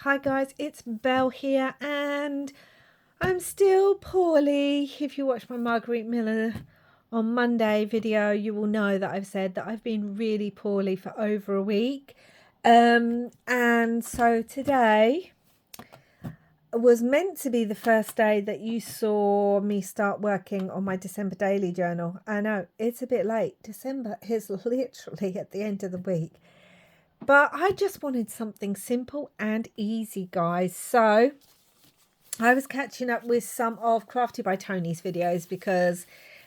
Hi guys, it's Belle here and I'm still poorly. If you watched my Marguerite Miller on Monday video, you will know that I've said that I've been really poorly for over a week. And so today was meant to be the first day that you saw me start working on my December daily journal. I know it's a bit late. December is literally at the end of the week. But I just wanted something simple and easy, guys. So I was catching up with some of Crafty by Tony's videos because,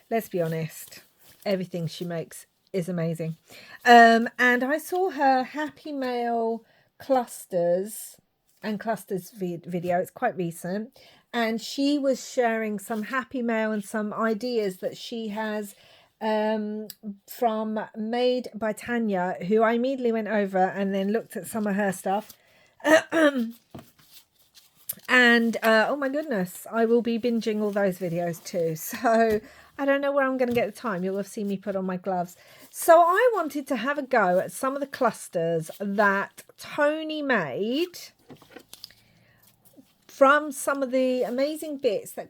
let's be honest, everything she makes is amazing. And I saw her Happy Mail clusters and clusters video. It's quite recent. And she was sharing some Happy Mail and some ideas that she has from Made by Tanya, who I immediately went over and then looked at some of her stuff. And oh my goodness, I will be binging all those videos too. So I don't know where I'm going to get the time. You'll have seen me put on my gloves. So I wanted to have a go at some of the clusters that Tony made from some of the amazing bits that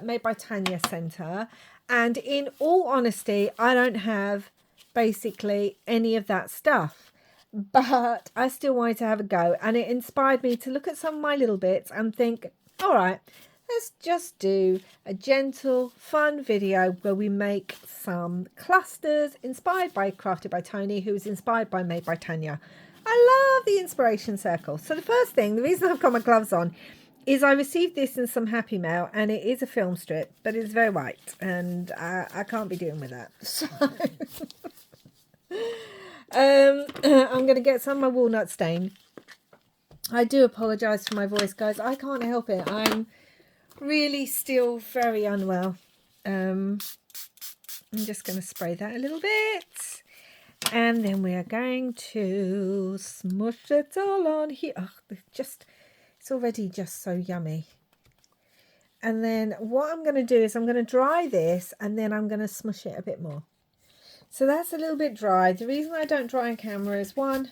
Made by Tanya sent her. And in all honesty, I don't have basically any of that stuff, but I still wanted to have a go, and it inspired me to look at some of my little bits and think, all right, let's just do a gentle, fun video where we make some clusters inspired by Crafted by Tony, who was inspired by Made by Tanya. I love the inspiration circle. So the first thing, the reason I've got my gloves on, is I received this in some Happy Mail, and it is a film strip, but it's very white, and I can't be doing with that. So I'm going to get some of my walnut stain. I do apologise for my voice, guys. I can't help it. I'm really still very unwell. I'm just going to spray that a little bit. And then we are going to smush it all on here. Oh, it's already just so yummy. And then what I'm going to do is I'm going to dry this, and then I'm going to smush it a bit more. So that's a little bit dry. The reason I don't dry on camera is, one,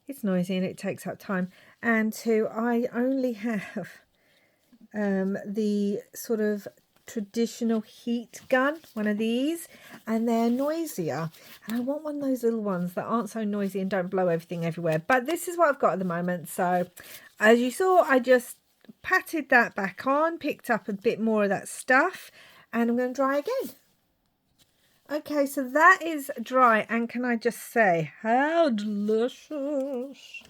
it's noisy and it takes up time. And two, I only have the sort of traditional heat gun, one of these, and they're noisier. And I want one of those little ones that aren't so noisy and don't blow everything everywhere. But this is what I've got at the moment. So as you saw, I just patted that back on, picked up a bit more of that stuff, and I'm going to dry again. Okay, so that is dry, and can I just say how delicious.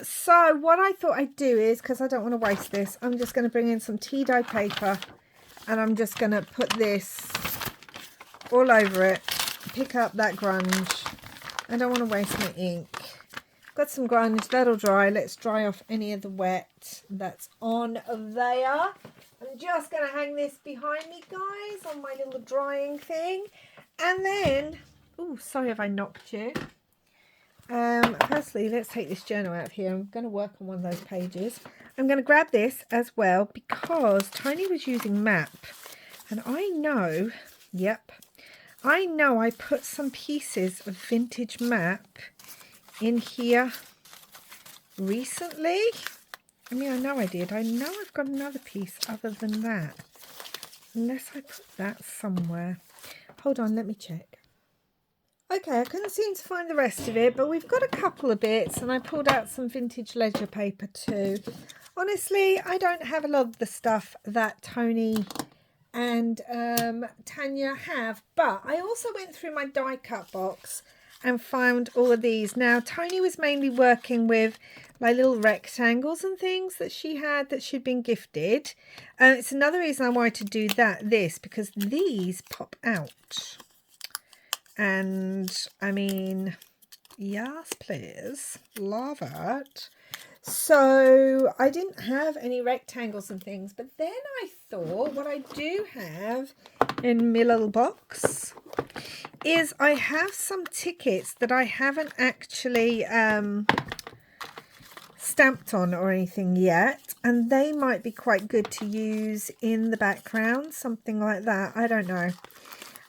So what I thought I'd do is, because I don't want to waste this, I'm just going to bring in some tea dye paper, and I'm just going to put this all over it. Pick up that grunge. I don't want to waste my ink. Got some grunge, that'll dry. Let's dry off any of the wet that's on there. I'm just going to hang this behind me, guys, on my little drying thing. And then, oh, sorry if I knocked you. Firstly, let's take this journal out of here. I'm going to work on one of those pages. I'm going to grab this as well because Tony was using map. And I know, I put some pieces of vintage map in here recently. I mean, I know I did. I know I've got another piece other than that. Unless I put that somewhere. Hold on, let me check. Okay, I couldn't seem to find the rest of it, but we've got a couple of bits, and I pulled out some vintage ledger paper too. Honestly, I don't have a lot of the stuff that Tony and Tanya have, but I also went through my die cut box and found all of these. Now, Tony was mainly working with like little rectangles and things that she had that she'd been gifted. It's another reason I wanted to do this, because these pop out. And, I mean, yes, please. Love it. So, I didn't have any rectangles and things, but then I thought what I do have in my little box is I have some tickets that I haven't actually stamped on or anything yet, and they might be quite good to use in the background, something like that. I don't know.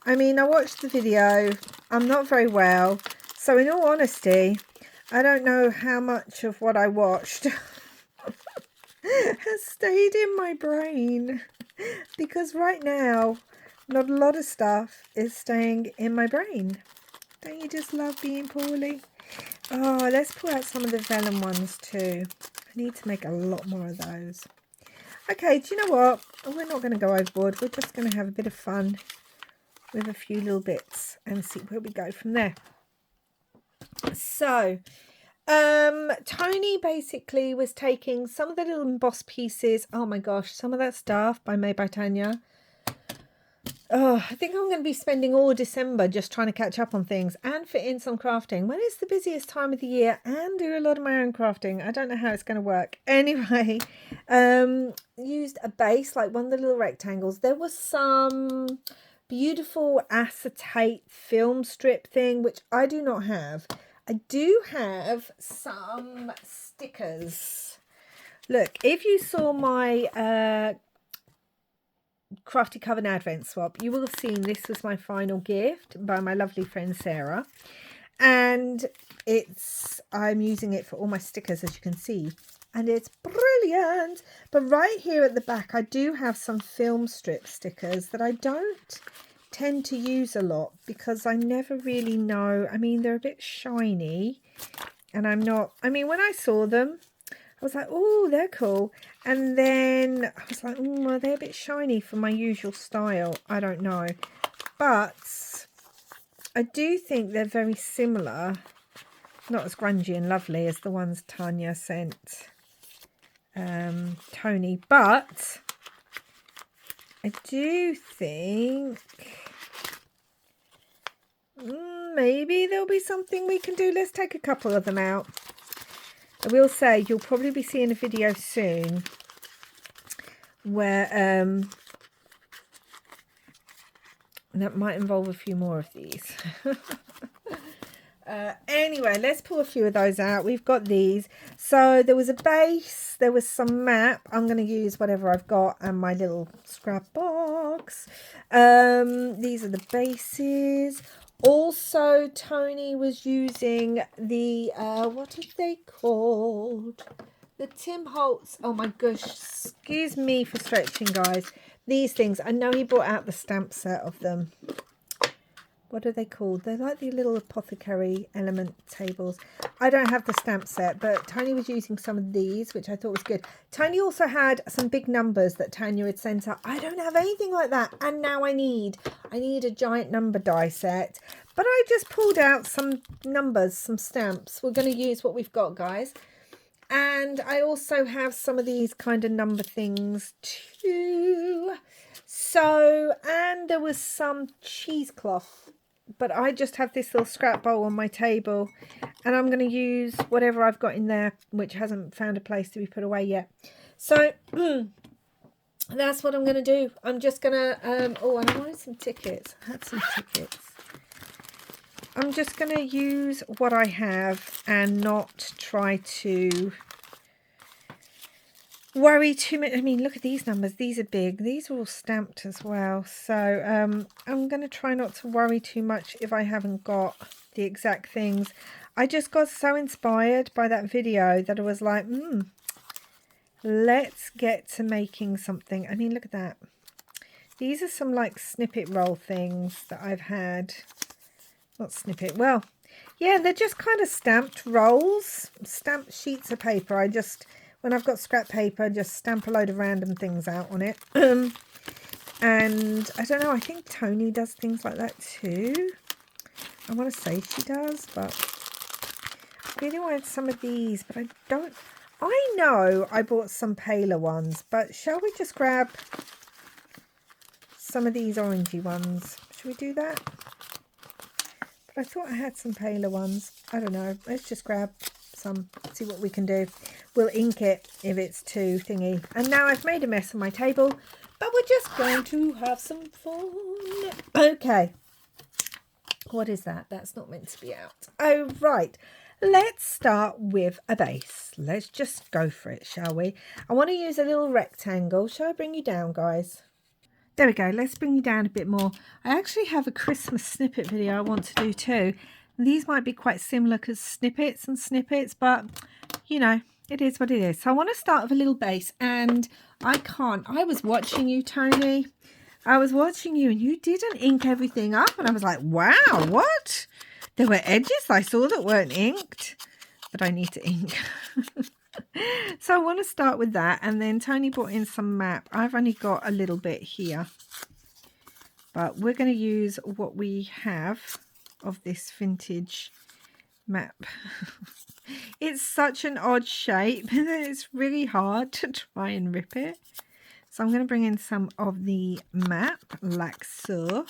I mean, I watched the video. I'm not very well, so in all honesty, I don't know how much of what I watched has stayed in my brain, because right now not a lot of stuff is staying in my brain. Don't you just love being poorly? Oh, let's pull out some of the vellum ones too. I need to make a lot more of those. Okay, do you know what? We're not going to go overboard. We're just going to have a bit of fun with a few little bits and see where we go from there. So, Tony basically was taking some of the little embossed pieces. Oh my gosh, some of that stuff Made by Tanya. Oh, I think I'm going to be spending all December just trying to catch up on things and fit in some crafting when it's the busiest time of the year, and do a lot of my own crafting. I don't know how it's going to work. Anyway, used a base, like one of the little rectangles. There was some beautiful acetate film strip thing, which I do not have. I do have some stickers. Look, if you saw my Crafty Coven Advent Swap, you will have seen this was my final gift by my lovely friend Sarah, and I'm using it for all my stickers, as you can see, and it's brilliant. But right here at the back I do have some film strip stickers that I don't tend to use a lot because I never really know. I mean, they're a bit shiny, and when I saw them I was like, oh, they're cool. And then I was like, are they a bit shiny for my usual style? I don't know. But I do think they're very similar. Not as grungy and lovely as the ones Tanya sent Tony. But I do think maybe there'll be something we can do. Let's take a couple of them out. I will say you'll probably be seeing a video soon where that might involve a few more of these. Anyway, let's pull a few of those out. We've got these. So there was a base, there was some map. I'm going to use whatever I've got and my little scrap box. These are the bases. Also, Tony was using the, what are they called? The Tim Holtz. Oh my gosh, excuse me for stretching, guys. These things, I know he brought out the stamp set of them. What are they called? They're like the little apothecary element tables. I don't have the stamp set, but Tony was using some of these, which I thought was good. Tony also had some big numbers that Tanya had sent out. I don't have anything like that, and now I need a giant number die set. But I just pulled out some numbers, some stamps. We're going to use what we've got, guys. And I also have some of these kind of number things too. So, and there was some cheesecloth. But I just have this little scrap bowl on my table, and I'm going to use whatever I've got in there, which hasn't found a place to be put away yet. So that's what I'm going to do. I'm just going to, and I wanted some tickets. I had some tickets. I'm just going to use what I have and not try to worry too much. I mean, look at these numbers. These are big. These are all stamped as well. So I'm going to try not to worry too much if I haven't got the exact things. I just got so inspired by that video that I was like, let's get to making something. I mean, look at that. These are some like snippet roll things that I've had. Not snippet. Well, yeah, they're just kind of stamped rolls, stamped sheets of paper. I just... when I've got scrap paper, just stamp a load of random things out on it. And I don't know, I think Tony does things like that too. I want to say she does, but I really wanted some of these, but I don't. I know I bought some paler ones, but shall we just grab some of these orangey ones? Should we do that? But I thought I had some paler ones. I don't know. Let's just grab some, see what we can do. We'll ink it if it's too thingy. And now I've made a mess on my table, but we're just going to have some fun. Okay. What is that? That's not meant to be out. Oh, right. Let's start with a base. Let's just go for it, shall we? I want to use a little rectangle. Shall I bring you down, guys? There we go. Let's bring you down a bit more. I actually have a Christmas snippet video I want to do too. These might be quite similar because snippets and snippets, but you know, it is what it is. So I want to start with a little base, and I was watching you, Tony. I was watching you and you didn't ink everything up, and I was like, wow, what? There were edges I saw that weren't inked, but I need to ink. So I want to start with that, and then Tony brought in some map. I've only got a little bit here, but we're going to use what we have of this vintage map. It's such an odd shape. It's really hard to try and rip it. So I'm going to bring in some of the map like so.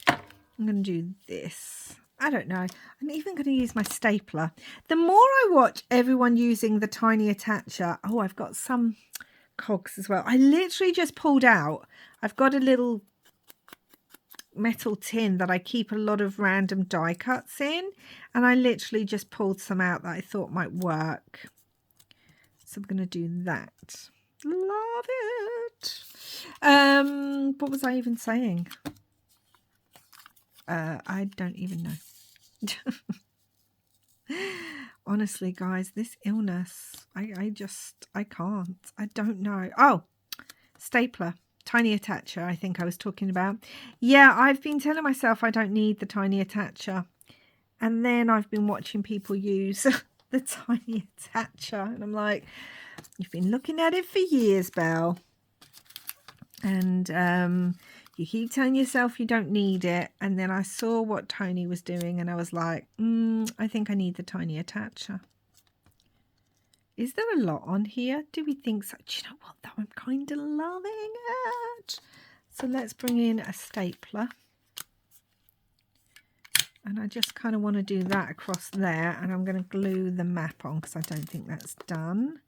I'm going to do this. I don't know. I'm even going to use my stapler. The more I watch everyone using the tiny attacher. Oh, I've got some cogs as well. I literally just pulled out. I've got a little metal tin that I keep a lot of random die cuts in, and I literally just pulled some out that I thought might work. So I'm going to do that. Love it. What was I even saying? I don't even know. Honestly, guys, this illness, I can't. I don't know. Oh, stapler. Tiny attacher, I think I was talking about. Yeah, I've been telling myself I don't need the tiny attacher. And then I've been watching people use the tiny attacher. And I'm like, you've been looking at it for years, Belle. And you keep telling yourself you don't need it. And then I saw what Tony was doing and I was like, I think I need the tiny attacher. Is there a lot on here? Do we think so? Do you know what, though? I'm kind of loving it. So let's bring in a stapler. And I just kind of want to do that across there. And I'm going to glue the map on because I don't think that's done.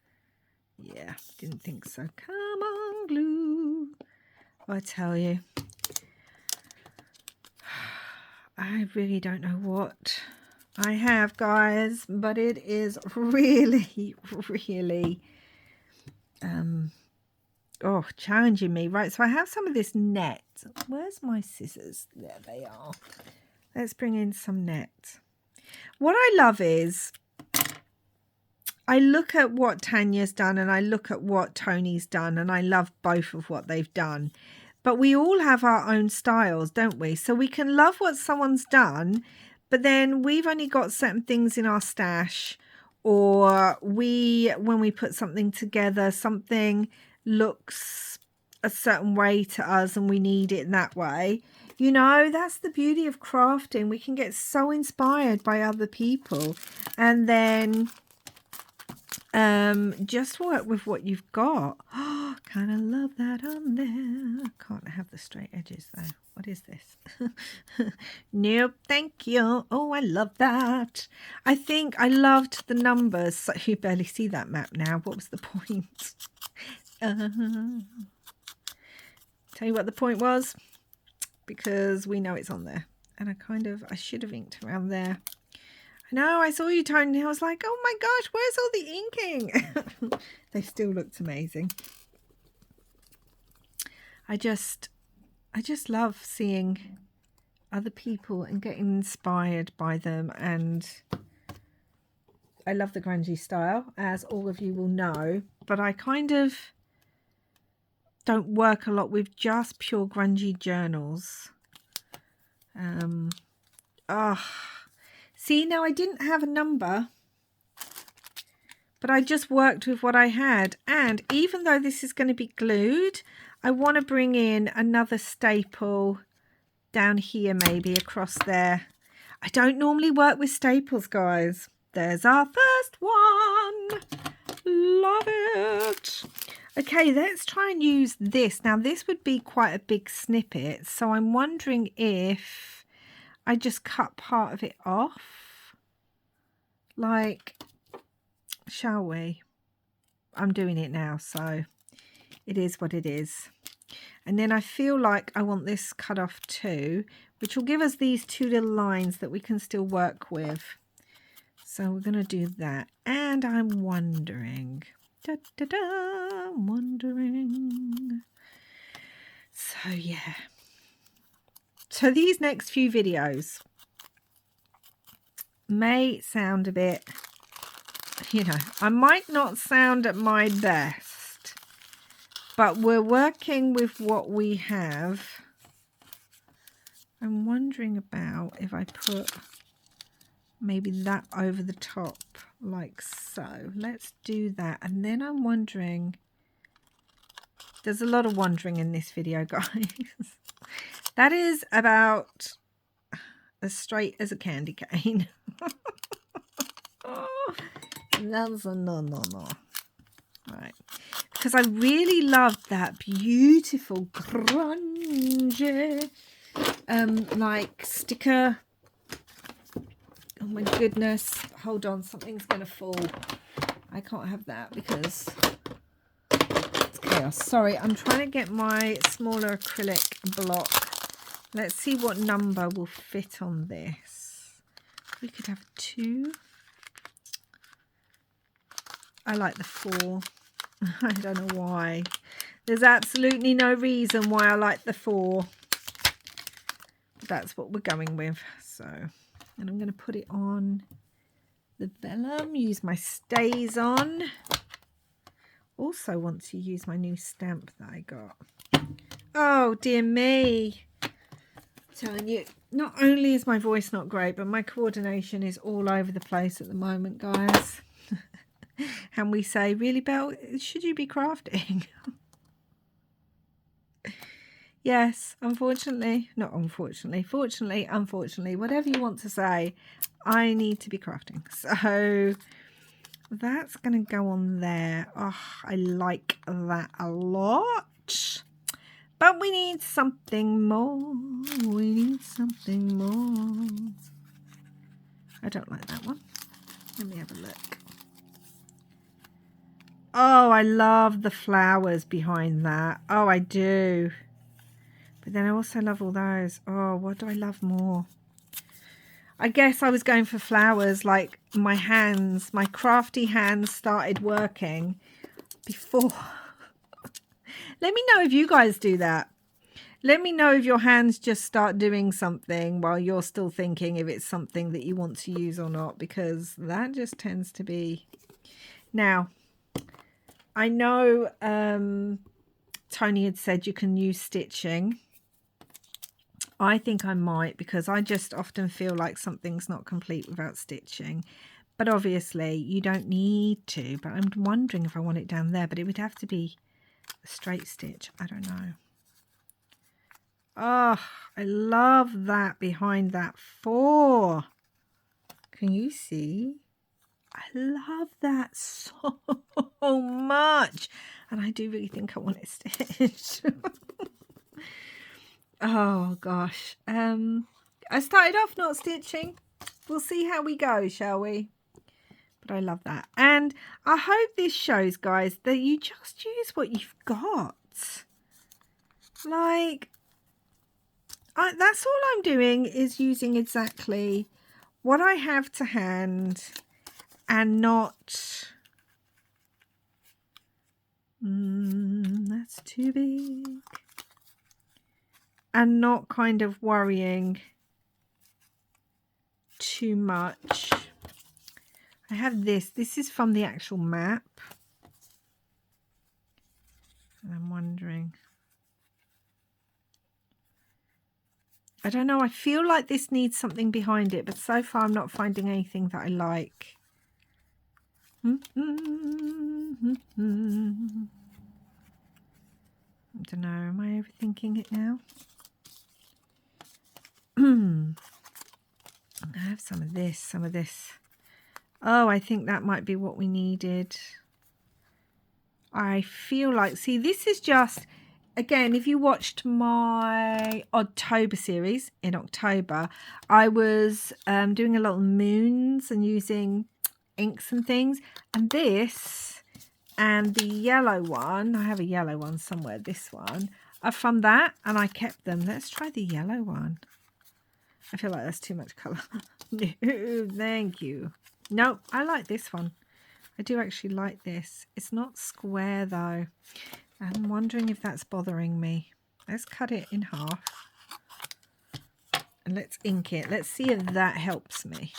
Yeah, didn't think so. Come on, glue. I tell you. I really don't know what I have, guys, but it is really, really challenging me. Right, so I have some of this net. Where's my scissors? There they are. Let's bring in some net. What I love is I look at what Tanya's done and I look at what Tony's done, and I love both of what they've done. But we all have our own styles, don't we? So we can love what someone's done, but then we've only got certain things in our stash, or when we put something together, something looks a certain way to us and we need it that way. You know, that's the beauty of crafting. We can get so inspired by other people and then just work with what you've got. Oh, kind of love that on there. Can't have the straight edges though. What is this? Nope, thank you. Oh, I love that. I think I loved the numbers. So you barely see that map now. What was the point? Tell you what the point was, because we know it's on there. And I should have inked around there. No, I saw you, Tony. I was like, oh my gosh, where's all the inking? They still looked amazing. I just love seeing other people and getting inspired by them. And I love the grungy style, as all of you will know. But I kind of don't work a lot with just pure grungy journals. See, now I didn't have a number, but I just worked with what I had. And even though this is going to be glued, I want to bring in another staple down here, maybe across there. I don't normally work with staples, guys. There's our first one. Love it. Okay, let's try and use this. Now, this would be quite a big snippet, so I'm wondering if I just cut part of it off. Like, shall we? I'm doing it now, so it is what it is. And then I feel like I want this cut off too, which will give us these two little lines that we can still work with. So we're going to do that. And I'm wondering, I'm wondering. So yeah. So these next few videos, may sound a bit, you know, I might not sound at my best, but we're working with what we have. I'm wondering about if I put maybe that over the top like so. Let's do that. And then I'm wondering, there's a lot of wondering in this video, guys. That is about as straight as a candy cane. Oh, that's a no. Right. Because I really loved that beautiful grungy like sticker. Oh my goodness. Hold on, something's going to fall. I can't have that because it's chaos. Sorry, I'm trying to get my smaller acrylic block. Let's see what number will fit on this. We could have 2. I like the 4. I don't know why. There's absolutely no reason why I like the 4. But that's what we're going with. So, and I'm going to put it on the vellum. Use my stays on. Also want to use my new stamp that I got. Oh, dear me. I'm telling you, not only is my voice not great, but my coordination is all over the place at the moment, guys. And we say, really, Belle, should you be crafting? Yes, unfortunately, not unfortunately, fortunately, unfortunately, whatever you want to say, I need to be crafting. So that's going to go on there. Oh, I like that a lot. But we need something more. We need something more. I don't like that one. Let me have a look. Oh, I love the flowers behind that. Oh, I do. But then I also love all those. Oh, what do I love more? I guess I was going for flowers, like my hands, my crafty hands started working before. Let me know if you guys do that. Let me know if your hands just start doing something while you're still thinking if it's something that you want to use or not, because that just tends to be. Now, I know Tony had said you can use stitching. I think I might, because I just often feel like something's not complete without stitching. But obviously you don't need to. But I'm wondering if I want it down there. But it would have to be a straight stitch. I don't know. Oh, I love that behind that 4. Can you see? I love that so much. And I do really think I want it stitched. Oh gosh. I started off not stitching. We'll see how we go, shall we? But I love that. And I hope this shows, guys, that you just use what you've got. Like, that's all I'm doing is using exactly what I have to hand and not... that's too big. And not kind of worrying too much. I have this. This is from the actual map. And I'm wondering. I don't know. I feel like this needs something behind it, but so far I'm not finding anything that I like. I don't know. Am I overthinking it now? I have some of this, some of this. Oh, I think that might be what we needed. I feel like, see, this is just, again, if you watched my Oddtober series in October, I was doing a lot of moons and using inks and things. And this and the yellow one, I have a yellow one somewhere, this one, are from that, and I kept them. Let's try the yellow one. I feel like that's too much colour. No, thank you. No, I like this one. I do actually like this. It's not square though. I'm wondering if that's bothering me. Let's cut it in half. And let's ink it. Let's see if that helps me.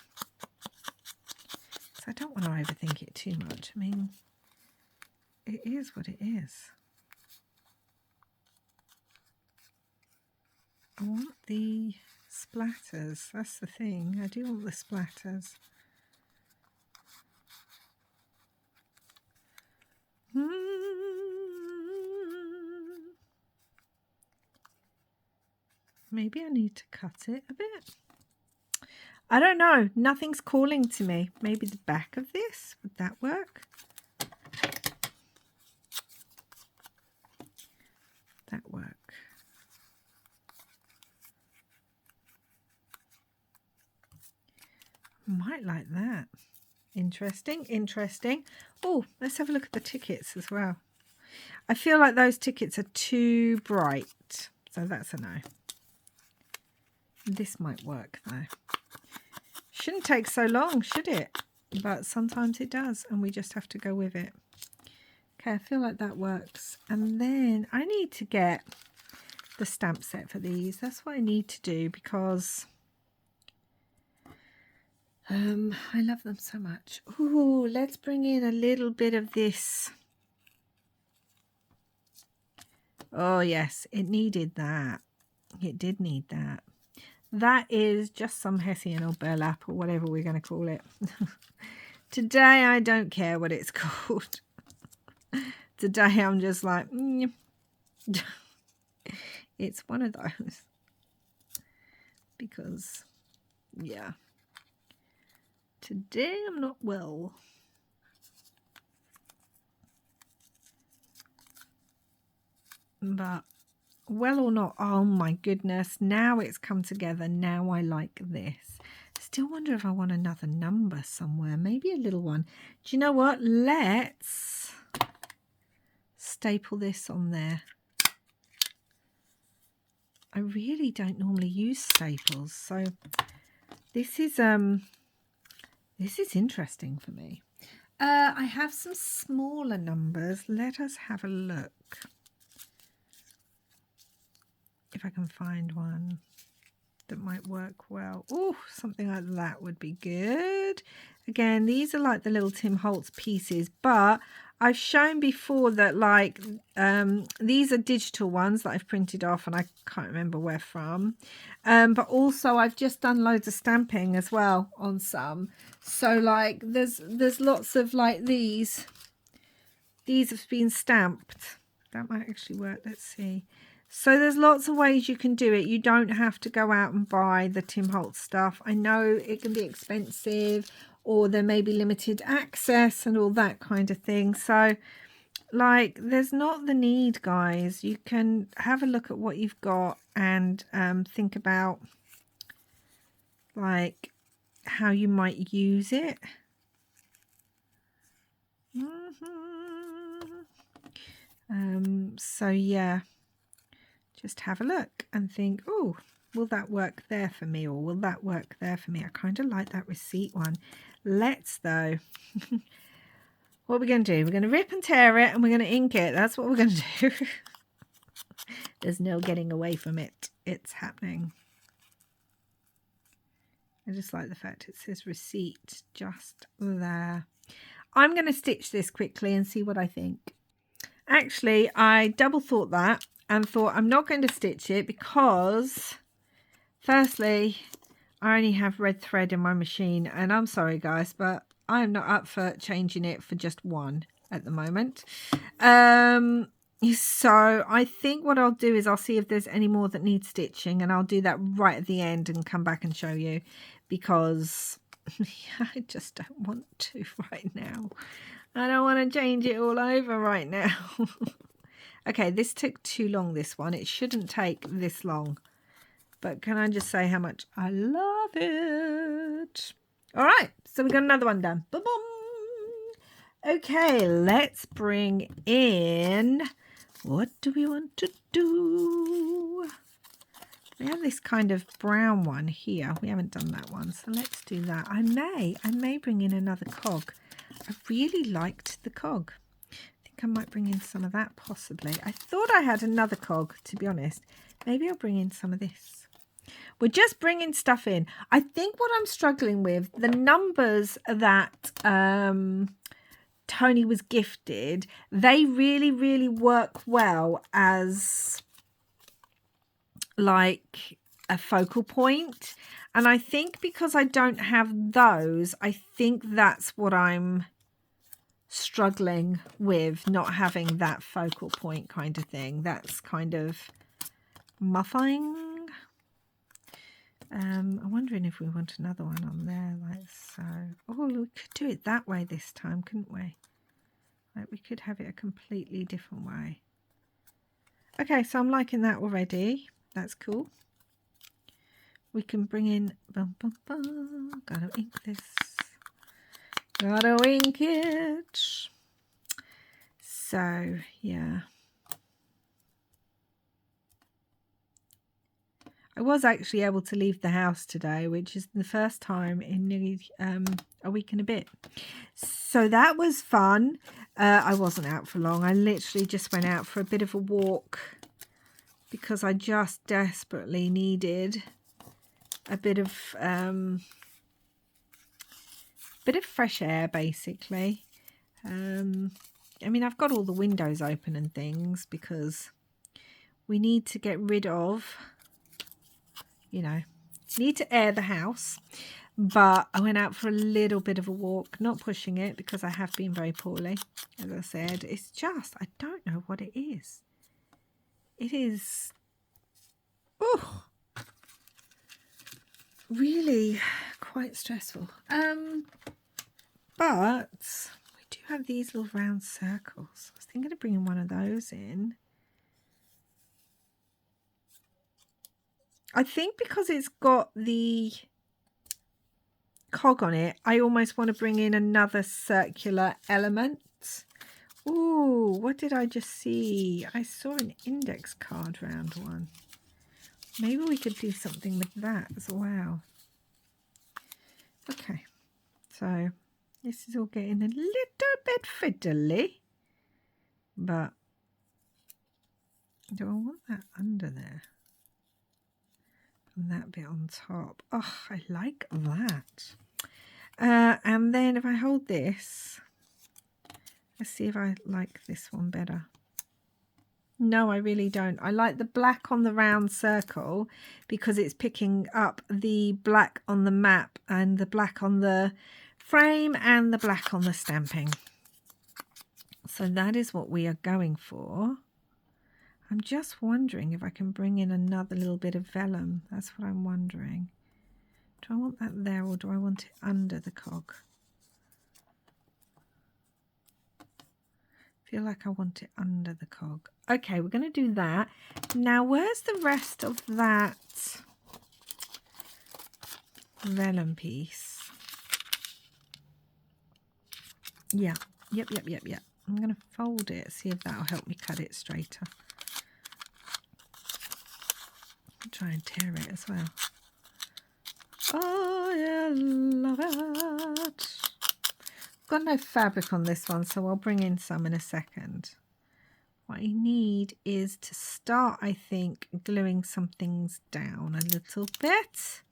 because I don't want to overthink it too much. I mean, it is what it is. I want the splatters. That's the thing. I do want the splatters. Maybe I need to cut it a bit. I don't know. Nothing's calling to me. Maybe the back of this. Would that work? That work. Might like that. Interesting, interesting. Oh, let's have a look at the tickets as well. I feel like those tickets are too bright, so that's a no. This might work though. Shouldn't take so long, should it? But sometimes it does, and we just have to go with it. Okay, I feel like that works. And then I need to get the stamp set for these. That's what I need to do because I love them so much. Ooh, let's bring in a little bit of this. Oh yes, it needed that. It did need that. That is just some Hessian or burlap or whatever we're going to call it. Today I don't care what it's called. Today I'm just like, it's one of those. Because, yeah. Today I'm not well. But well or not, oh my goodness, now it's come together. Now I like this. Still wonder if I want another number somewhere, maybe a little one. Do you know what? Let's staple this on there. I really don't normally use staples, so this is interesting for me. I have some smaller numbers. Let us have a look. If I can find one that might work well. Oh, something like that would be good. Again, these are like the little Tim Holtz pieces, but I've shown before that like these are digital ones that I've printed off, and I can't remember where from. But also I've just done loads of stamping as well on some. So like there's lots of like these. These have been stamped. That might actually work. Let's see. So there's lots of ways you can do it. You don't have to go out and buy the Tim Holtz stuff. I know it can be expensive, or there may be limited access and all that kind of thing. So like there's not the need, guys. You can have a look at what you've got and think about like how you might use it. So yeah. Just have a lock and think, oh, will that work there for me, or will that work there for me? I kind of like that receipt one. Let's, though, what we're going to do, we're going to rip and tear it and we're going to ink it. That's what we're going to do. There's no getting away from it. It's happening. I just like the fact it says receipt just there. I'm going to stitch this quickly and see what I think. Actually, I double thought that. And thought I'm not going to stitch it because firstly I only have red thread in my machine, and I'm sorry guys, but I'm not up for changing it for just one at the moment. So I think what I'll do is I'll see if there's any more that need stitching, and I'll do that right at the end and come back and show you, because I just don't want to right now. I don't want to change it all over right now. Okay, this took too long, this one. It shouldn't take this long. But can I just say how much I love it? All right, so we've got another one done. Boom! Okay, let's bring in... What do we want to do? We have this kind of brown one here. We haven't done that one, so let's do that. I may bring in another cog. I really liked the cog. I might bring in some of that possibly. I thought I had another cog, to be honest. Maybe I'll bring in some of this. We're just bringing stuff in. I think what I'm struggling with, the numbers that Tony was gifted, they really, really work well as like a focal point. And I think because I don't have those, I think that's what I'm struggling with, not having that focal point kind of thing. That's kind of muffling. I'm wondering if we want another one on there like so. Oh, we could do it that way this time, couldn't we? Like we could have it a completely different way. Okay, so I'm liking that already. That's cool. We can bring in gotta ink this. Gotta ink it. So yeah. I was actually able to leave the house today, which is the first time in nearly a week and a bit. So that was fun. I wasn't out for long. I literally just went out for a bit of a walk because I just desperately needed a bit of fresh air, basically. I mean, I've got all the windows open and things because we need to get rid of, you know, need to air the house. But I went out for a little bit of a walk, not pushing it because I have been very poorly, as I said. It's just, I don't know what it is. It is, oh, really quite stressful. But we do have these little round circles. I was thinking of bringing one of those in. I think because it's got the cog on it, I almost want to bring in another circular element. Ooh, what did I just see? I saw an index card round one. Maybe we could do something with that as well. Okay, so this is all getting a little bit fiddly, but do I want that under there? And that bit on top. Oh, I like that. And then if I hold this, let's see if I like this one better. No, I really don't. I like the black on the round circle because it's picking up the black on the map and the black on the frame and the black on the stamping. So that is what we are going for. I'm just wondering if I can bring in another little bit of vellum. That's what I'm wondering. Do I want that there or do I want it under the cog? I feel like I want it under the cog. Okay, we're going to do that. Now, where's the rest of that vellum piece? Yeah, yep. I'm going to fold it, see if that'll help me cut it straighter. I'll try and tear it as well. Oh, I love it. Got no fabric on this one, so I'll bring in some in a second. What I need is to start, I think, gluing some things down a little bit.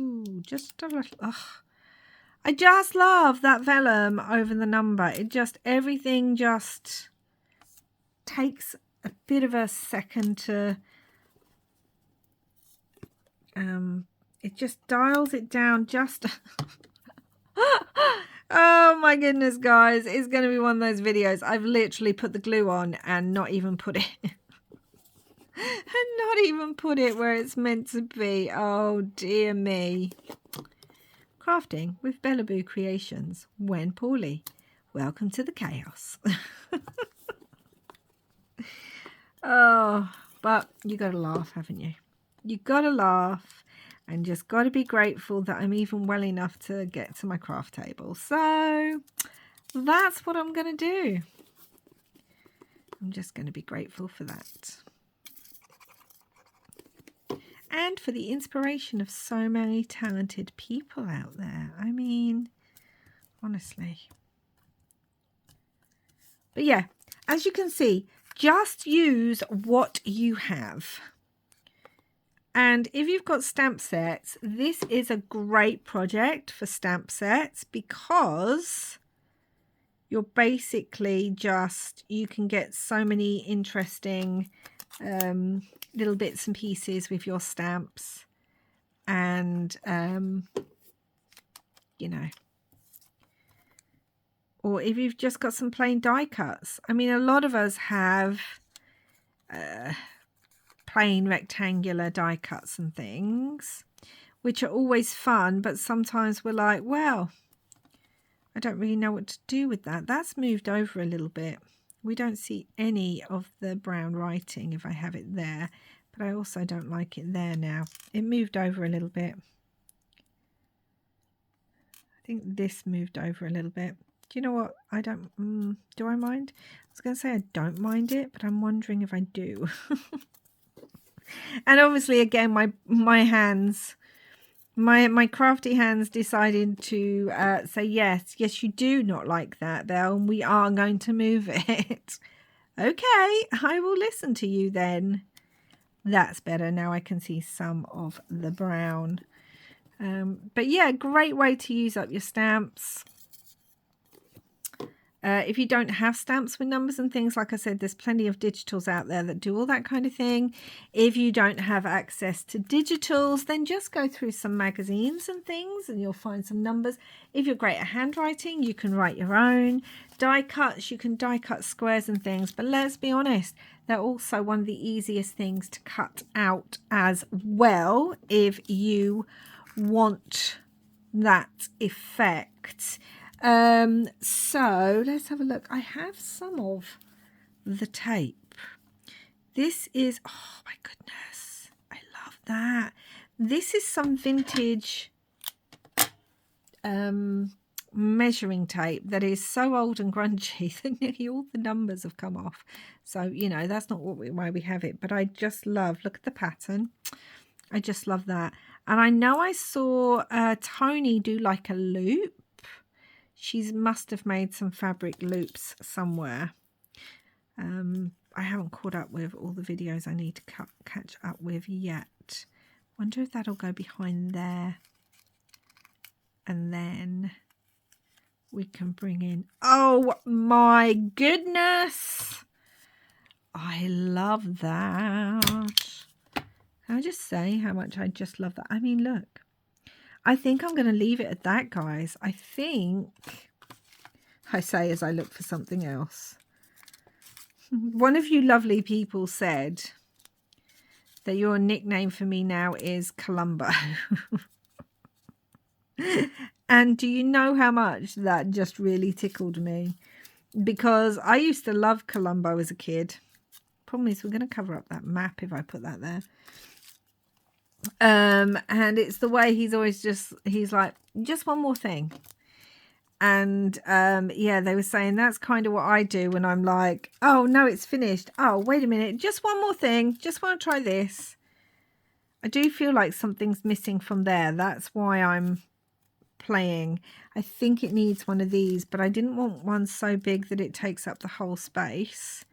Ooh, just a little. Ugh. I just love that vellum over the number. It just, everything just takes a bit of a second to, it just dials it down just. Oh my goodness, guys, it's going to be one of those videos. I've literally put the glue on and not even put it and not even put it where it's meant to be. Oh dear me. Crafting with Bellaboo Creations when poorly. Welcome to the chaos. Oh, but you got to laugh, haven't you? You got to laugh. And just got to be grateful that I'm even well enough to get to my craft table. So that's what I'm going to do. I'm just going to be grateful for that. And for the inspiration of so many talented people out there. I mean, honestly. But yeah, as you can see, just use what you have. And if you've got stamp sets, this is a great project for stamp sets, because you're basically just, you can get so many interesting little bits and pieces with your stamps. And you know, or if you've just got some plain die cuts. I mean, a lot of us have plain rectangular die cuts and things, which are always fun, but sometimes we're like, well, I don't really know what to do with that. That's moved over a little bit. We don't see any of the brown writing if I have it there, but I also don't like it there now. It moved over a little bit. I think this moved over a little bit. Do you know what? I don't, do I mind? I was going to say I don't mind it, but I'm wondering if I do. And obviously, again, my hands, my crafty hands decided to say, yes, you do not like that, Belle, and we are going to move it. Okay, I will listen to you then. That's better. Now I can see some of the brown. But yeah, great way to use up your stamps. If you don't have stamps with numbers and things, like I said, there's plenty of digitals out there that do all that kind of thing. If you don't have access to digitals, then just go through some magazines and things and you'll find some numbers. If you're great at handwriting, you can write your own. Die cuts, you can die cut squares and things, but let's be honest, they're also one of the easiest things to cut out as well if you want that effect. So let's have a look. I have some of the tape. This is, oh my goodness, I love that. This is some vintage measuring tape that is so old and grungy that nearly all the numbers have come off. So, you know, that's not why we have it, but I just love, look at the pattern. I just love that. And I know I saw Tony do like a loop. She must have made some fabric loops somewhere. I haven't caught up with all the videos I need to catch up with yet. Wonder if that'll go behind there. And then we can bring in... Oh my goodness! I love that. Can I just say how much I just love that? I mean, look. I think I'm going to leave it at that, guys. I think, I say as I look for something else. One of you lovely people said that your nickname for me now is Columbo. And do you know how much that just really tickled me? Because I used to love Columbo as a kid. Problem is, we're going to cover up that map if I put that there. And it's the way he's always he's like, just one more thing. And yeah, they were saying that's kind of what I do when I'm like, oh no, it's finished. Oh, wait a minute, just one more thing. Just want to try this. I do feel like something's missing from there. That's why I'm playing. I think it needs one of these, but I didn't want one so big that it takes up the whole space.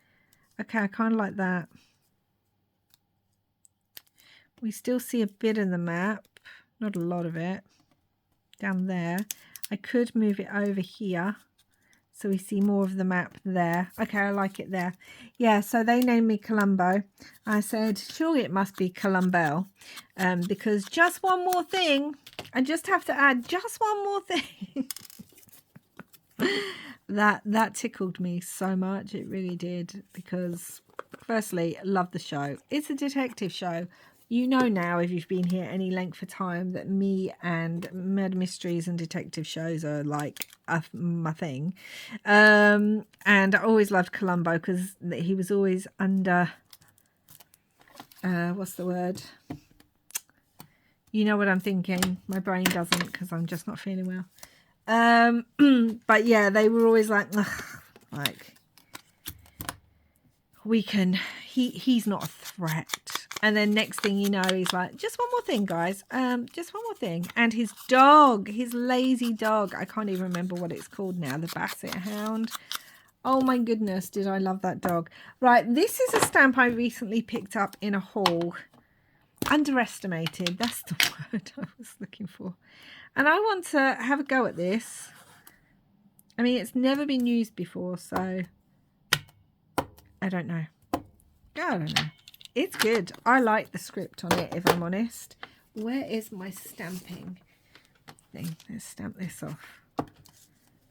Okay, I kind of like that. We still see a bit of the map, not a lot of it, down there. I could move it over here so we see more of the map there. Okay, I like it there. Yeah, so they named me Columbo. I said, surely it must be Columbell, because just one more thing, I just have to add just one more thing. That tickled me so much, it really did, because firstly, I love the show. It's a detective show. You know now, if you've been here any length of time, that me and murder mysteries and detective shows are like my thing. And I always loved Columbo because he was always under, what's the word? You know what I'm thinking. My brain doesn't because I'm just not feeling well. But yeah, they were always like, we can, he's not a threat. And then next thing you know, he's like, just one more thing, guys. Just one more thing. And his dog, his lazy dog, I can't even remember what it's called now, the Basset Hound. Oh my goodness, did I love that dog. Right, this is a stamp I recently picked up in a haul. underestimated. That's the word I was looking for. And I want to have a go at this. I mean, it's never been used before, so I don't know. I don't know. It's good. I like the script on it, if I'm honest. Where is my stamping thing? Let's stamp this off.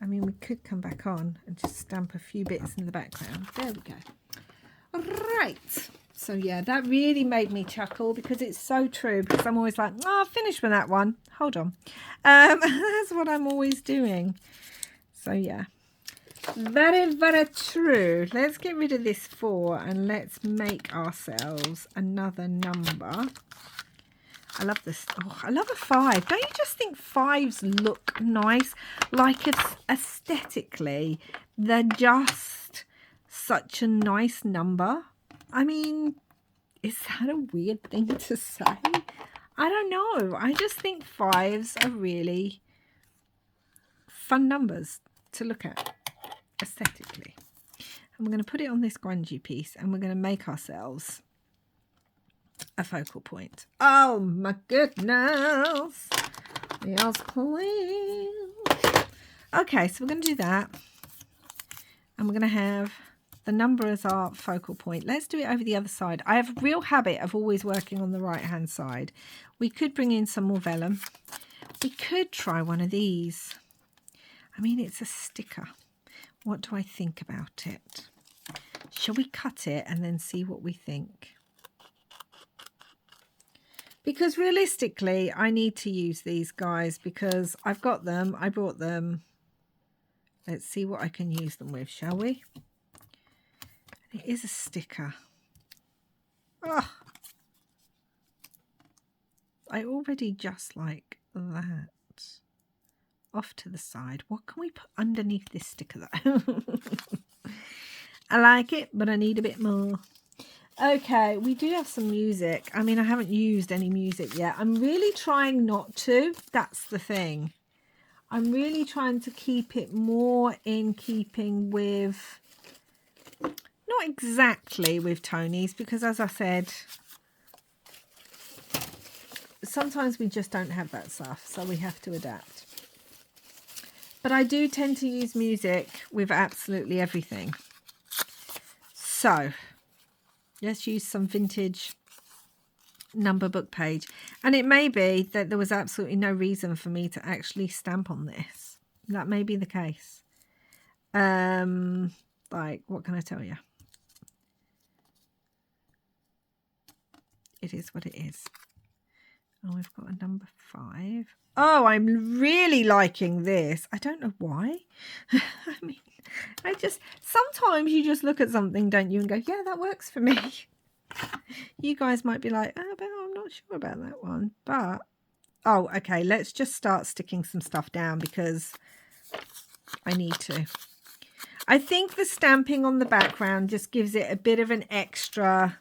I mean, we could come back on and just stamp a few bits in the background. There we go. Right. So, yeah, that really made me chuckle because it's so true. Because I'm always like, oh, I've finished with that one. Hold on. That's what I'm always doing. So, yeah. Very, very true. Let's get rid of this 4 and let's make ourselves another number. I love this. Oh, I love a 5. Don't you just think 5s look nice? Like aesthetically, they're just such a nice number. I mean, is that a weird thing to say? I don't know. I just think 5s are really fun numbers to look at aesthetically. And we're going to put it on this grungy piece and we're going to make ourselves a focal point. Oh my goodness. Yes, please. Okay, so we're going to do that. And we're going to have the number as our focal point. Let's do it over the other side. I have a real habit of always working on the right hand side. We could bring in some more vellum. We could try one of these. I mean, it's a sticker. What do I think about it? Shall we cut it and then see what we think? Because realistically, I need to use these guys because I've got them. I brought them. Let's see what I can use them with, shall we? It is a sticker. Oh, I already just like that. Off to the side. What can we put underneath this sticker though? I like it, but I need a bit more. Okay, we do have some music. I mean, I haven't used any music yet. I'm really trying not to. That's the thing. I'm really trying to keep it more in keeping with, not exactly with Tony's, because as I said, sometimes we just don't have that stuff, so we have to adapt. But I do tend to use music with absolutely everything. So let's use some vintage number book page. And it may be that there was absolutely no reason for me to actually stamp on this. That may be the case. Like, what can I tell you? It is what it is. Oh, we've got a number 5. Oh, I'm really liking this. I don't know why. I mean, sometimes you just look at something, don't you, and go, yeah, that works for me. You guys might be like, oh, but I'm not sure about that one. But, oh, okay, let's just start sticking some stuff down because I need to. I think the stamping on the background just gives it a bit of an extra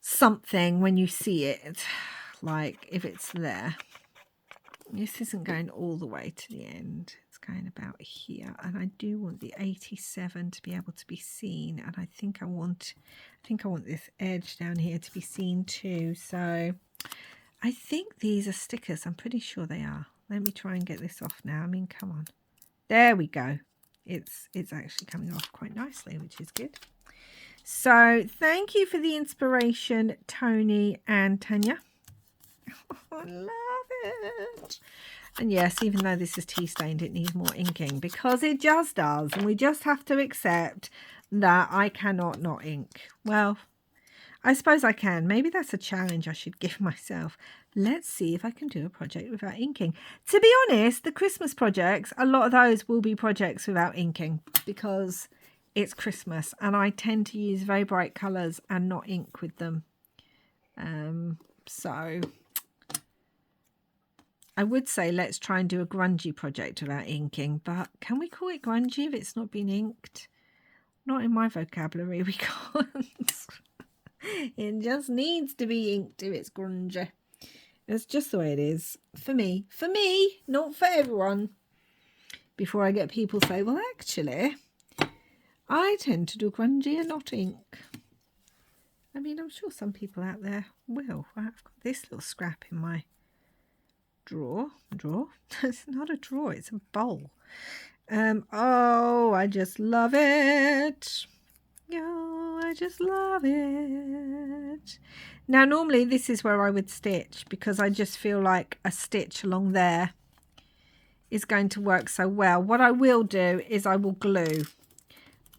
something when you see it. Like, if it's there. This isn't going all the way to the end. It's going about here. And I do want the 87 to be able to be seen. And I think I want this edge down here to be seen too. So I think these are stickers. I'm pretty sure they are. Let me try and get this off now. I mean, come on. There we go. It's actually coming off quite nicely, which is good. So thank you for the inspiration, Tony and Tanya. Oh, I love it. And yes, even though this is tea stained, it needs more inking because it just does. And we just have to accept that I cannot not ink. Well, I suppose I can. Maybe that's a challenge I should give myself. Let's see if I can do a project without inking. To be honest, the Christmas projects, a lot of those will be projects without inking because it's Christmas and I tend to use very bright colours and not ink with them. So I would say let's try and do a grungy project without inking, but can we call it grungy if it's not been inked? Not in my vocabulary, we can't. It just needs to be inked if it's grungy. It's just the way it is. For me, not for everyone. Before I get people say, well, actually, I tend to do grungy and not ink. I mean, I'm sure some people out there will. I've got this little scrap in my drawer. It's not a drawer, it's a bowl. Oh, I just love it. Oh, I just love it. Now, normally this is where I would stitch, because I just feel like a stitch along there is going to work so well. What I will do is I will glue,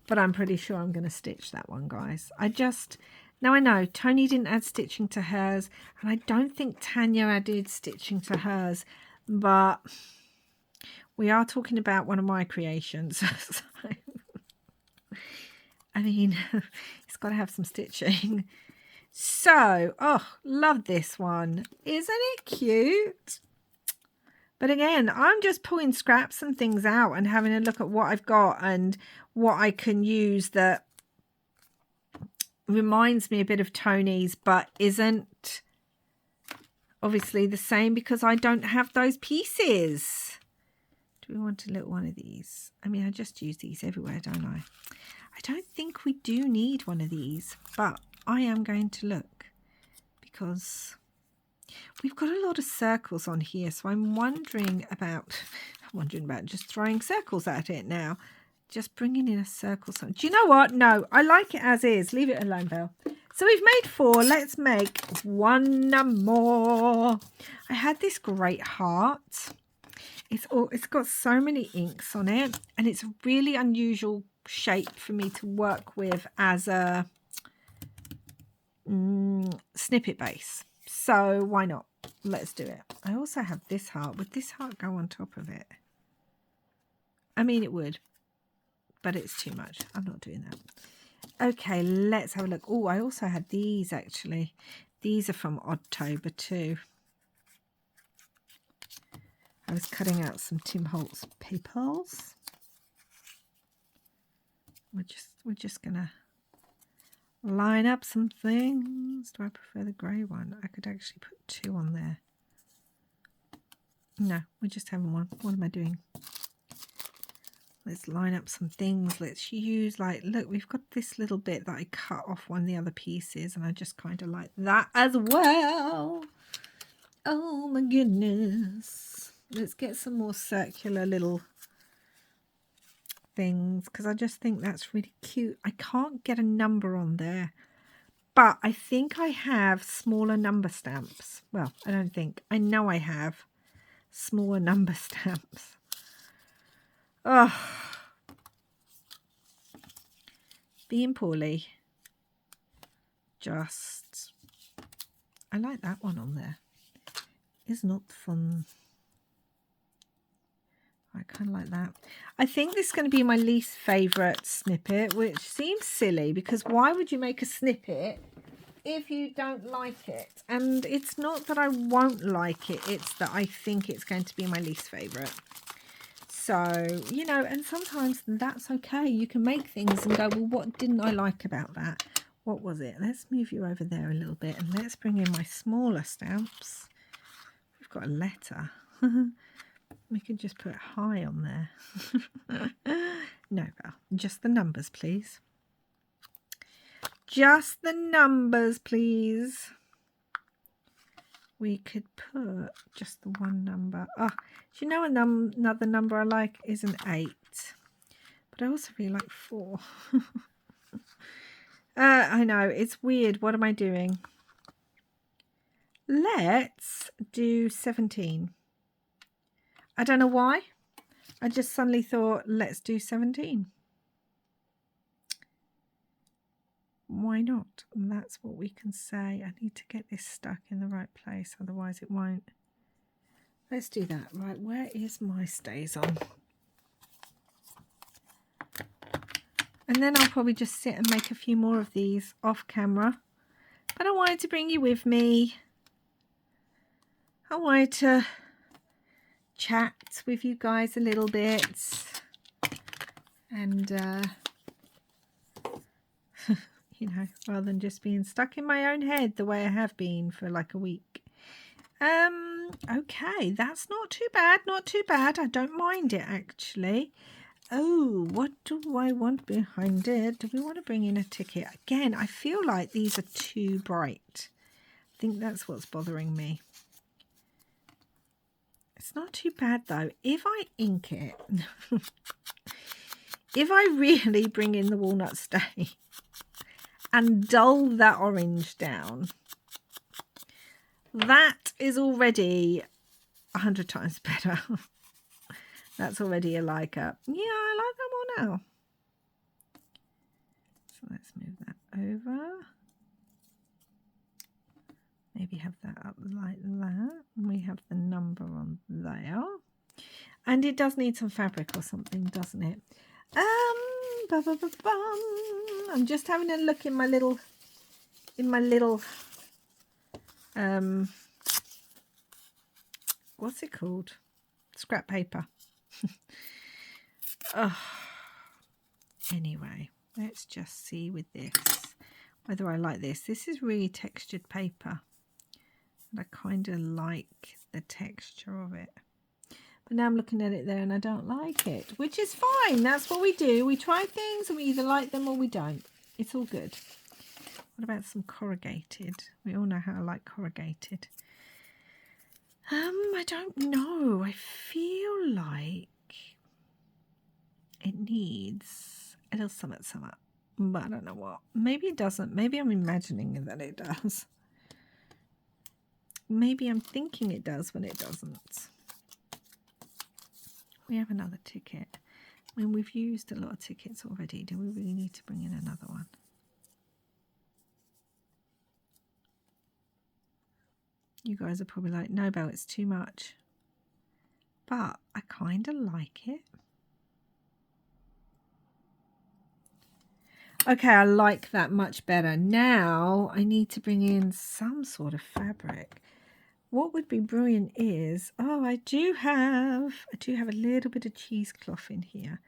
but I'm pretty sure I'm going to stitch that one, guys. Now I know Tony didn't add stitching to hers, and I don't think Tanya added stitching to hers, but we are talking about one of my creations. So, I mean, it's got to have some stitching. So, oh, love this one. Isn't it cute? But again, I'm just pulling scraps and things out and having a look at what I've got and what I can use that reminds me a bit of Tony's, but isn't obviously the same because I don't have those pieces. Do we want a little one of these? I mean, I just use these everywhere, don't I? I don't think we do need one of these, but I am going to look because we've got a lot of circles on here, so I'm wondering about just throwing circles at it now. Just bringing in a circle. Do you know what? No, I like it as is. Leave it alone, Belle. So we've made 4. Let's make 1 more. I had this great heart. It's got so many inks on it, and it's a really unusual shape for me to work with as a snippet base. So why not? Let's do it. I also have this heart. Would this heart go on top of it? I mean, it would, but it's too much. I'm not doing that. Okay, let's have a look. Oh, I also had these actually. These are from Oddtober too. I was cutting out some Tim Holtz papers. We're just gonna line up some things. Do I prefer the grey one? I could actually put 2 on there. No, we're just having one. What am I doing? Let's line up some things. Let's use, like, look, we've got this little bit that I cut off one of the other pieces, and I just kind of like that as well. Oh my goodness. Let's get some more circular little things, because I just think that's really cute. I can't get a number on there, but I think I have smaller number stamps. Well, I don't think. I know I have smaller number stamps. Oh, being poorly. Just, I like that one on there. It's not fun. I kind of like that. I think this is going to be my least favourite snippet, which seems silly because why would you make a snippet if you don't like it? And it's not that I won't like it, it's that I think it's going to be my least favourite. So, you know, and sometimes that's okay. You can make things and go, well, what didn't I like about that? What was it? Let's move you over there a little bit and let's bring in my smaller stamps. We've got a letter. We can just put hi on there. No, Val, just the numbers, please. Just the numbers, please. We could put just the one number. Oh, do you know another number I like is an 8? But I also really like 4. I know, it's weird. What am I doing? Let's do 17. I don't know why. I just suddenly thought, let's do 17. Why not? And that's what we can say. I need to get this stuck in the right place, otherwise it won't. Let's do that. Right, where is my stays on? And then I'll probably just sit and make a few more of these off camera. But I wanted to bring you with me. I wanted to chat with you guys a little bit. And, you know, rather than just being stuck in my own head the way I have been for like a week. Okay, that's not too bad, not too bad. I don't mind it, actually. Oh, what do I want behind it? Do we want to bring in a ticket? Again, I feel like these are too bright. I think that's what's bothering me. It's not too bad though. If I ink it, if I really bring in the walnut stain and dull that orange down, that is already 100 times better. That's already a liker. Yeah, I like that more now. So let's move that over. Maybe have that up like that. And we have the number on there. And it does need some fabric or something, doesn't it? I'm just having a look in my little what's it called? Scrap paper. Oh. Anyway, let's just see with this whether I like this. This is really textured paper. And I kind of like the texture of it. But now I'm looking at it there and I don't like it, which is fine. That's what we do. We try things and we either like them or we don't. It's all good. What about some corrugated? We all know how I like corrugated. I don't know. I feel like it needs a little something, but I don't know what. Maybe it doesn't. Maybe I'm imagining that it does. Maybe I'm thinking it does when it doesn't. We have another ticket. I mean, we've used a lot of tickets already. Do we really need to bring in another one? You guys are probably like, no, Belle, it's too much. But I kind of like it. Okay, I like that much better. Now I need to bring in some sort of fabric. What would be brilliant is, oh, I do have a little bit of cheesecloth in here,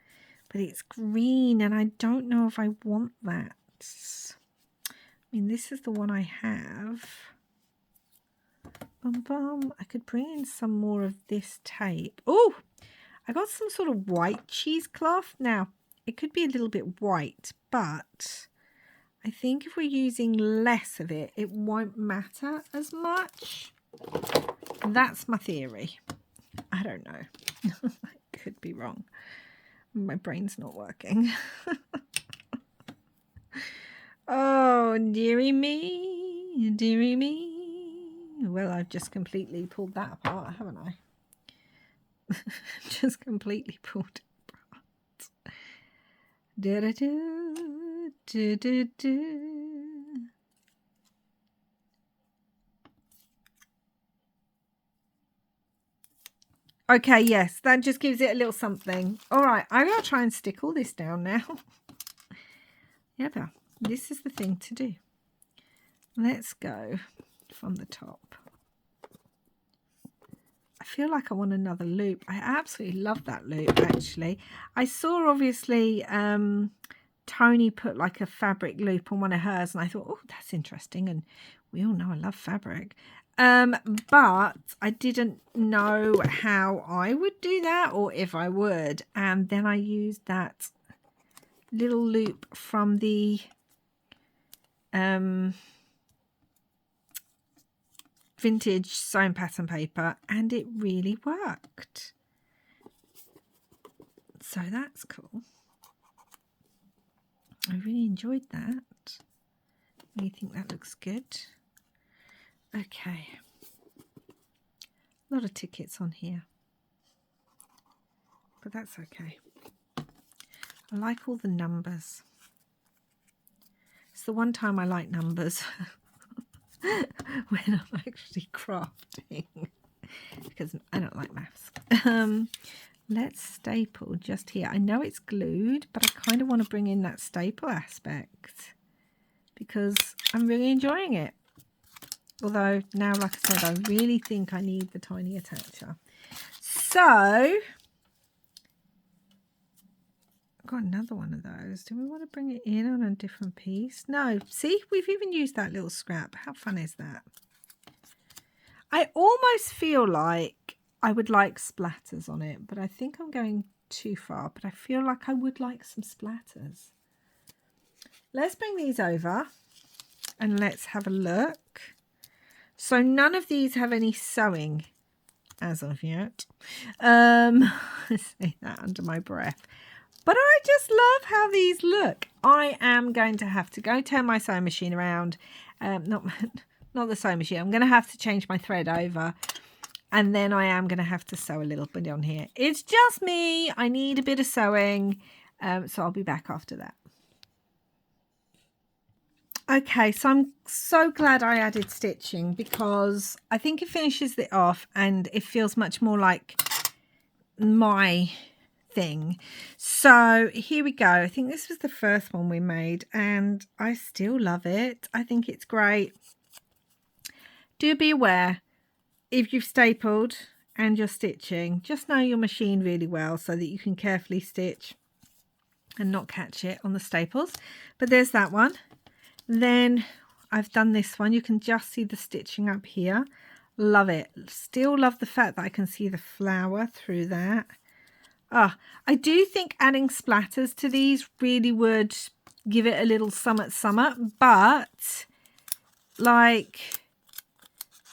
but it's green and I don't know if I want that. I mean, this is the one I have. I could bring in some more of this tape. Oh, I got some sort of white cheesecloth. Now, it could be a little bit white, but I think if we're using less of it, it won't matter as much. That's my theory. I don't know. I could be wrong. My brain's not working. Oh, dearie me, dearie me. Well, I've just completely pulled that apart, haven't I? Just completely pulled it apart. Do-do-do, do-do-do. Okay, yes, that just gives it a little something. All right, I'm going to try and stick all this down now. Yeah, this is the thing to do. Let's go from the top. I feel like I want another loop. I absolutely love that loop, actually. I saw, obviously, Tony put like a fabric loop on one of hers, and I thought, oh, that's interesting. And we all know I love fabric. But I didn't know how I would do that or if I would. And then I used that little loop from the vintage sewing pattern paper, and it really worked. So that's cool. I really enjoyed that. You think that looks good? Okay. A lot of tickets on here, but that's okay. I like all the numbers. It's the one time I like numbers when I'm actually crafting, because I don't like maths. Let's staple just here. I know it's glued, but I kind of want to bring in that staple aspect because I'm really enjoying it. Although now, like I said, I really think I need the tiny attacher. So I've got another one of those. Do we want to bring it in on a different piece? No. See, we've even used that little scrap. How fun is that? I almost feel like I would like splatters on it, but I think I'm going too far, but I feel like I would like some splatters. Let's bring these over and let's have a look. So none of these have any sewing as of yet. I say that under my breath. But I just love how these look. I am going to have to go turn my sewing machine around. Not the sewing machine. I'm going to have to change my thread over. And then I am going to have to sew a little bit on here. It's just me. I need a bit of sewing. So I'll be back after that. Okay, so I'm so glad I added stitching because I think it finishes it off and it feels much more like my thing. So here we go. I think this was the first one we made and I still love it. I think it's great. Do be aware if you've stapled and you're stitching, just know your machine really well so that you can carefully stitch and not catch it on the staples. But there's that one. Then I've done this one. You can just see the stitching up here. Love it. Still love the fact that I can see the flower through that. I do think adding splatters to these really would give it a little summer, but like,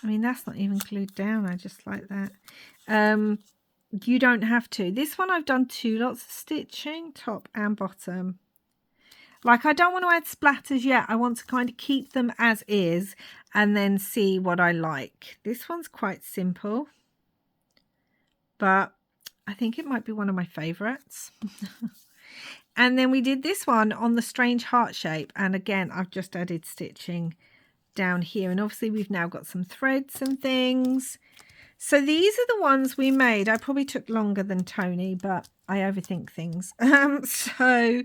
I mean, that's not even glued down. I just like that. You don't have to. This one I've done 2 lots of stitching, top and bottom. Like, I don't want to add splatters yet. I want to kind of keep them as is and then see what I like. This one's quite simple, but I think it might be one of my favourites. And then we did this one on the strange heart shape. And again, I've just added stitching down here. And obviously we've now got some threads and things. So these are the ones we made. I probably took longer than Tony, but I overthink things. So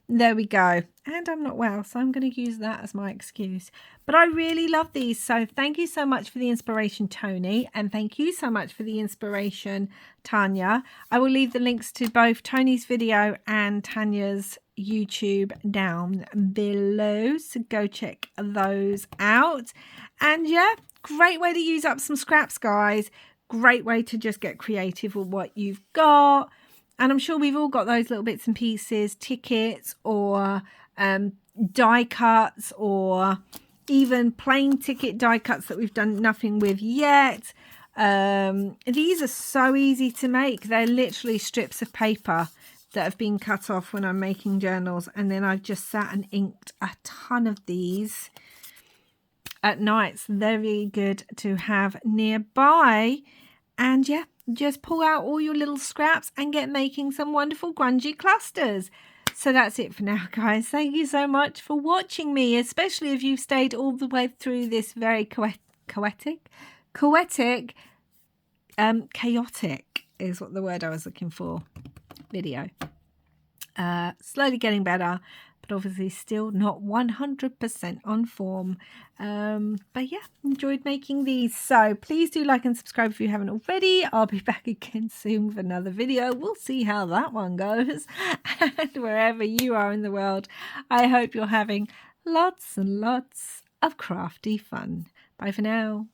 there we go. And I'm not well, so I'm going to use that as my excuse. But I really love these. So thank you so much for the inspiration, Tony. And thank you so much for the inspiration, Tanya. I will leave the links to both Tony's video and Tanya's YouTube down below. So go check those out. And yeah, great way to use up some scraps, guys. Great way to just get creative with what you've got. And I'm sure we've all got those little bits and pieces, tickets or die cuts or even plain ticket die cuts that we've done nothing with yet. These are so easy to make. They're literally strips of paper that have been cut off when I'm making journals. And then I've just sat and inked a ton of these at night. It's very good to have nearby. And yeah, just pull out all your little scraps and get making some wonderful grungy clusters. So that's it for now, guys. Thank you so much for watching me, especially if you've stayed all the way through this very chaotic is what the word I was looking for video. Slowly getting better, but obviously still not 100% on form. But yeah, enjoyed making these. So please do like and subscribe if you haven't already. I'll be back again soon with another video. We'll see how that one goes. And wherever you are in the world, I hope you're having lots and lots of crafty fun. Bye for now.